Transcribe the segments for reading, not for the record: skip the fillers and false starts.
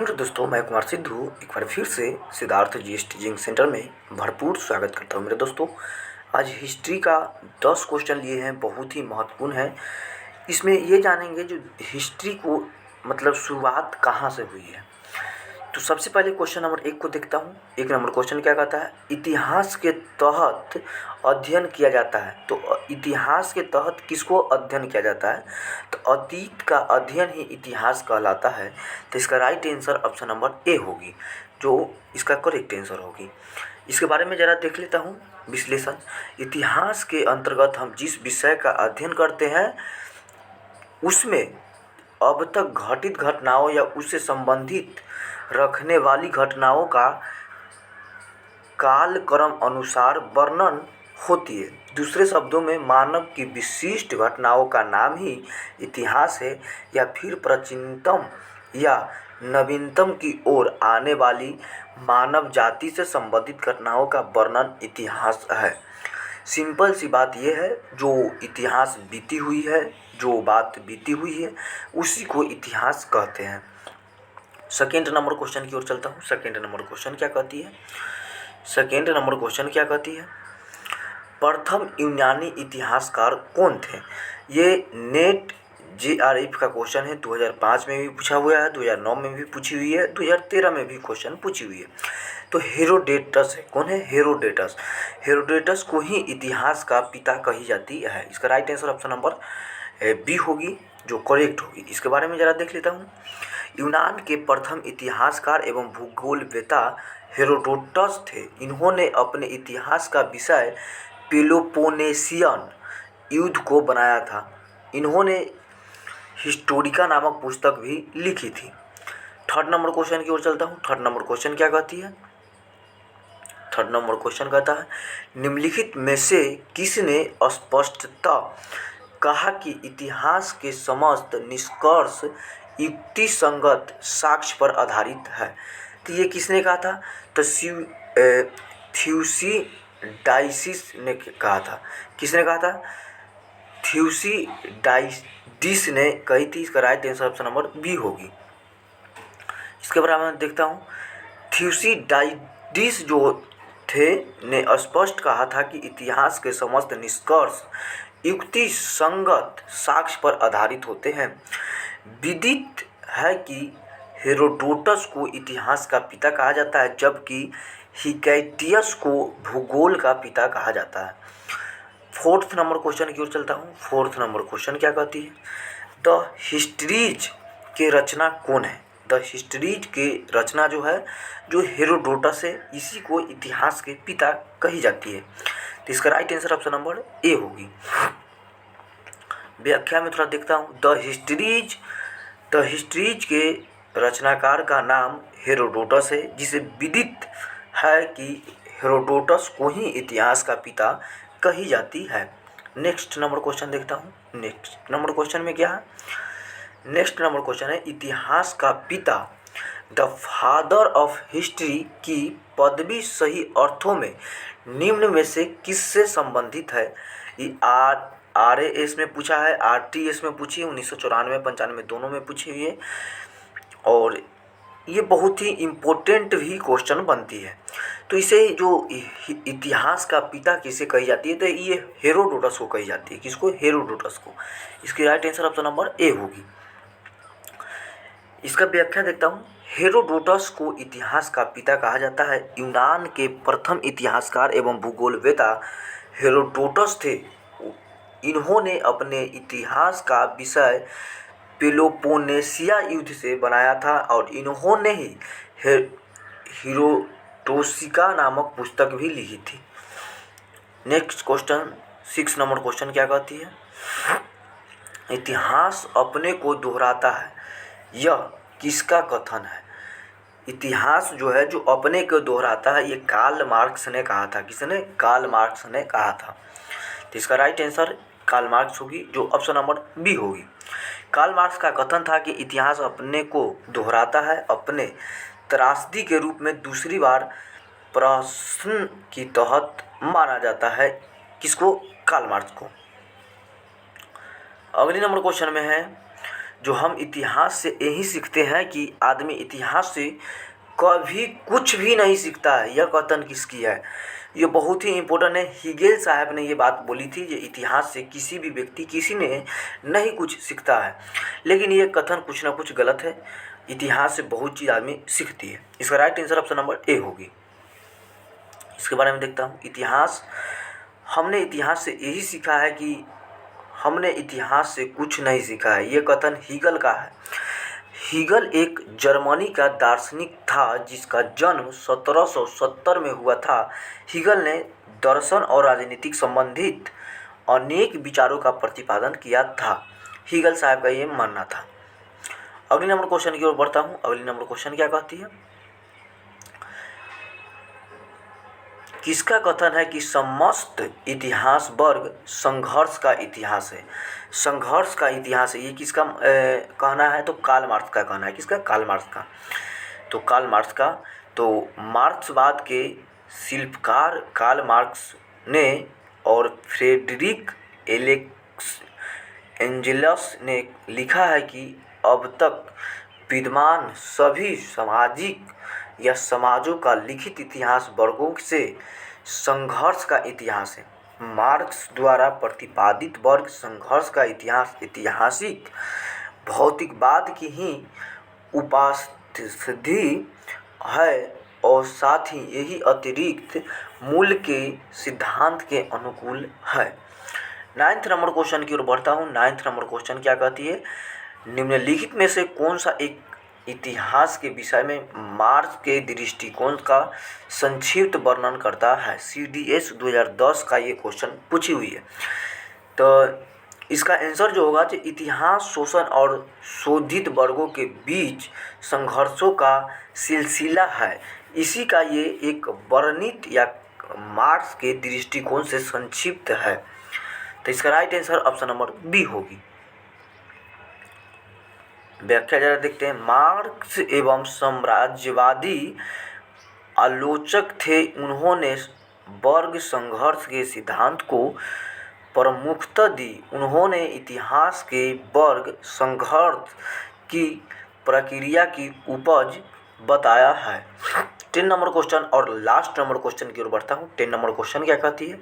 तो दोस्तों, मैं कुमार सिद्धू एक बार फिर से सिद्धार्थ जीएस टीचिंग सेंटर में भरपूर स्वागत करता हूं। मेरे दोस्तों, आज हिस्ट्री का 10 क्वेश्चन लिए हैं, बहुत ही महत्वपूर्ण है। इसमें ये जानेंगे जो हिस्ट्री को मतलब शुरुआत कहाँ से हुई है। तो सबसे पहले क्वेश्चन नंबर 1 को देखता हूँ। 1 नंबर क्वेश्चन क्या कहता है, इतिहास के तहत अध्ययन किया जाता है। तो इतिहास के तहत किसको अध्ययन किया जाता है, तो अतीत का अध्ययन ही इतिहास कहलाता है। तो इसका right answer option number A होगी, जो इसका करेक्ट आंसर होगी। इसके बारे में ज़रा देख लेता हूँ विश्लेषण। इतिहास के अंतर्गत हम जिस विषय का अध्ययन करते हैं उसमें अब तक घटित घटनाओं या उससे संबंधित रखने वाली घटनाओं का कालक्रम अनुसार वर्णन होती है। दूसरे शब्दों में मानव की विशिष्ट घटनाओं का नाम ही इतिहास है, या फिर प्राचीनतम या नवीनतम की ओर आने वाली मानव जाति से संबंधित घटनाओं का वर्णन इतिहास है। सिंपल सी बात यह है, जो इतिहास बीती हुई है, जो बात बीती हुई है उसी को इतिहास कहते हैं। सेकेंड नंबर क्वेश्चन की ओर चलता हूँ। सेकेंड नंबर क्वेश्चन क्या कहती है, सेकेंड नंबर क्वेश्चन क्या कहती है, प्रथम यूनानी इतिहासकार कौन थे। ये नेट JRF का क्वेश्चन है। 2005 में भी पूछा हुआ है, 2009 में भी पूछी हुई है, 2013 में भी क्वेश्चन पूछी हुई है। तो हेरोडेटस है। कौन है, हेरोडेटस। हेरोडेटस को ही इतिहास का पिता कही जाती है। इसका right answer option number B होगी, जो करेक्ट होगी। इसके बारे में ज़रा देख लेता हूँ। यूनान के प्रथम इतिहासकार एवं भूगोलवेता हेरोडोटस थे। इन्होंने अपने इतिहास का विषय पेलोपोनेशियन युद्ध को बनाया था। इन्होंने हिस्टोरिका नामक पुस्तक भी लिखी थी। थर्ड नंबर क्वेश्चन की ओर चलता हूँ। थर्ड नंबर क्वेश्चन क्या कहती है, थर्ड नंबर क्वेश्चन कहता है, निम्नलिखित में से किसने स्पष्टता कहा कि इतिहास के समस्त निष्कर्ष युक्ति संगत साक्ष्य पर आधारित है। तो ये किसने कहा था, तो थ्यूसिडाइसिस ने कहा था। किसने कहा था, थ्यूसिडाइडिस ने कही थी। इसका right answer option number B होगी। इसके बारे में देखता हूँ। थ्यूसिडाइडिस जो थे ने स्पष्ट कहा था कि इतिहास के समस्त निष्कर्ष युक्ति संगत साक्ष्य पर आधारित होते हैं। विदित है कि हेरोडोटस को इतिहास का पिता कहा जाता है, जबकि हिकैटियस को भूगोल का पिता कहा जाता है। फोर्थ नंबर क्वेश्चन की ओर चलता हूँ। फोर्थ नंबर क्वेश्चन क्या कहती है, द हिस्ट्रीज के रचना कौन है। द हिस्ट्रीज के रचना जो है, जो हेरोडोटस है, इसी को इतिहास के पिता कही जाती है। तो इसका right answer option number A होगी। व्याख्या में थोड़ा देखता हूँ। द हिस्ट्रीज के रचनाकार का नाम हेरोडोटस है, जिसे विदित है कि हेरोडोटस को ही इतिहास का पिता कही जाती है। नेक्स्ट नंबर क्वेश्चन देखता हूँ। नेक्स्ट नंबर क्वेश्चन में क्या है, नेक्स्ट नंबर क्वेश्चन है, इतिहास का पिता द फादर ऑफ हिस्ट्री की पदवी सही अर्थों में निम्न में से किससे संबंधित है। ये RAS में पूछा है, RTS में पूछी है, 1994-95 दोनों में पूछी हुई है, और ये बहुत ही इम्पोर्टेंट भी क्वेश्चन बनती है। तो इसे जो इतिहास का पिता किसे कही जाती है, तो ये हेरोडोटस को कही जाती है। किसको, हेरोडोटस को। इसकी right answer option number A होगी। इसका व्याख्या देखता हूँ। हेरोडोटस को इतिहास का पिता कहा जाता है। यूनान के प्रथम इतिहासकार एवं भूगोलवेता हेरोडोटस थे। इन्होंने अपने इतिहास का विषय पेलोपोनेशिया युद्ध से बनाया था, और इन्होंने ही हिरोडोसिका नामक पुस्तक भी लिखी थी। नेक्स्ट क्वेश्चन, 6 नंबर क्वेश्चन क्या कहती है, इतिहास अपने को दोहराता है, यह किसका कथन है। इतिहास जो है, जो अपने को दोहराता है, ये कार्ल मार्क्स ने कहा था। किसने, कार्ल मार्क्स ने कहा था। तो इसका राइट आंसर कार्ल मार्क्स होगी, जो ऑप्शन नंबर बी होगी। कार्ल मार्क्स का कथन था कि इतिहास अपने को दोहराता है, अपने त्रासदी के रूप में दूसरी बार प्रश्न की तहत माना जाता है। किसको, कार्ल मार्क्स को। अगली नंबर क्वेश्चन में है, जो हम इतिहास से यही सीखते हैं कि आदमी इतिहास से कभी कुछ भी नहीं सीखता है। यह कथन किसकी है? ये बहुत ही इम्पोर्टेंट है। हिगेल साहब ने ये बात बोली थी कि इतिहास से किसी भी व्यक्ति किसी ने नहीं कुछ सीखता है, लेकिन ये कथन कुछ ना कुछ गलत है। इतिहास से बहुत चीज़ आदमी सीखती है। इसका right answer option number A होगी। इसके बारे में देखता हूँ। हमने इतिहास से यही सीखा है कि हमने इतिहास से कुछ नहीं सीखा है। ये कथन हीगल का है। हीगल एक जर्मनी का दार्शनिक था जिसका जन्म 1770 में हुआ था। हीगल ने दर्शन और राजनीतिक संबंधित अनेक विचारों का प्रतिपादन किया था। हीगल साहब का ये मानना था। अगले नंबर क्वेश्चन की ओर बढ़ता हूँ। अगले नंबर क्वेश्चन क्या कहती है? किसका कथन है कि समस्त इतिहास वर्ग संघर्ष का इतिहास है? संघर्ष का इतिहास है, ये किसका कहना है? तो कार्ल मार्क्स का कहना है। किसका? कार्ल मार्क्स का। तो कार्ल मार्क्स का। तो मार्क्सवाद के शिल्पकार कार्ल मार्क्स ने और फ्रेडरिक एंजेल्स ने लिखा है कि अब तक विद्यमान सभी सामाजिक या समाजों का लिखित इतिहास वर्गों से संघर्ष का इतिहास है। मार्क्स द्वारा प्रतिपादित वर्ग संघर्ष का इतिहास ऐतिहासिक भौतिकवाद की ही उपस्थिति है और साथ ही यही अतिरिक्त मूल्य के सिद्धांत के अनुकूल है। 9th नंबर क्वेश्चन की ओर बढ़ता हूँ। 9th नंबर क्वेश्चन क्या कहती है? निम्नलिखित में से कौन सा एक इतिहास के विषय में मार्क्स के दृष्टिकोण का संक्षिप्त वर्णन करता है? CDS 2010 का ये क्वेश्चन पूछी हुई है। तो इसका आंसर जो होगा, जो इतिहास शोषण और शोधित वर्गों के बीच संघर्षों का सिलसिला है, इसी का ये एक वर्णित या मार्क्स के दृष्टिकोण से संक्षिप्त है। तो इसका right answer option number B होगी। व्याख्या जरा देखते हैं। मार्क्स एवं साम्राज्यवादी आलोचक थे। उन्होंने वर्ग संघर्ष के सिद्धांत को प्रमुखता दी। उन्होंने इतिहास के वर्ग संघर्ष की प्रक्रिया की उपज बताया है। 10 नंबर क्वेश्चन और लास्ट नंबर क्वेश्चन की ओर बढ़ता हूँ। 10 नंबर क्वेश्चन क्या कहती है?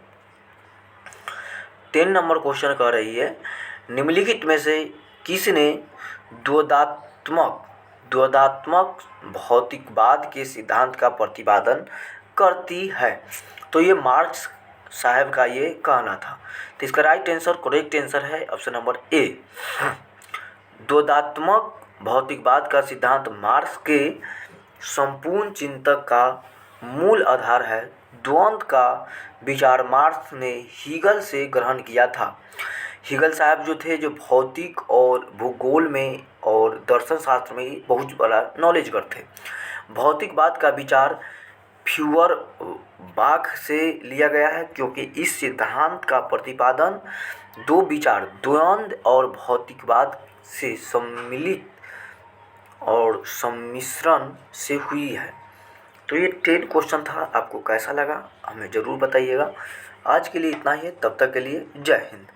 10 नंबर क्वेश्चन कह रही है, निम्नलिखित में से किसने द्वंद्वात्मक भौतिकवाद के सिद्धांत का प्रतिपादन करती है? तो ये मार्क्स साहब का ये कहना था। तो इसका राइट आंसर, करेक्ट आंसर है ऑप्शन नंबर ए। द्वंद्वात्मक भौतिकवाद का सिद्धांत मार्क्स के संपूर्ण चिंतक का मूल आधार है। द्वंद्व का विचार मार्क्स ने हीगल से ग्रहण किया था। हीगल साहब जो थे, जो भौतिक और भूगोल में और दर्शन शास्त्र में बहुत बड़ा नॉलेजगर थे। भौतिकवाद का विचार फ्यूअरबाख से लिया गया है, क्योंकि इस सिद्धांत का प्रतिपादन दो विचार द्वंद्व और भौतिकवाद से सम्मिलित और सम्मिश्रण से हुई है। तो ये 10 क्वेश्चन था। आपको कैसा लगा हमें ज़रूर बताइएगा। आज के लिए इतना ही है। तब तक के लिए जय हिंद।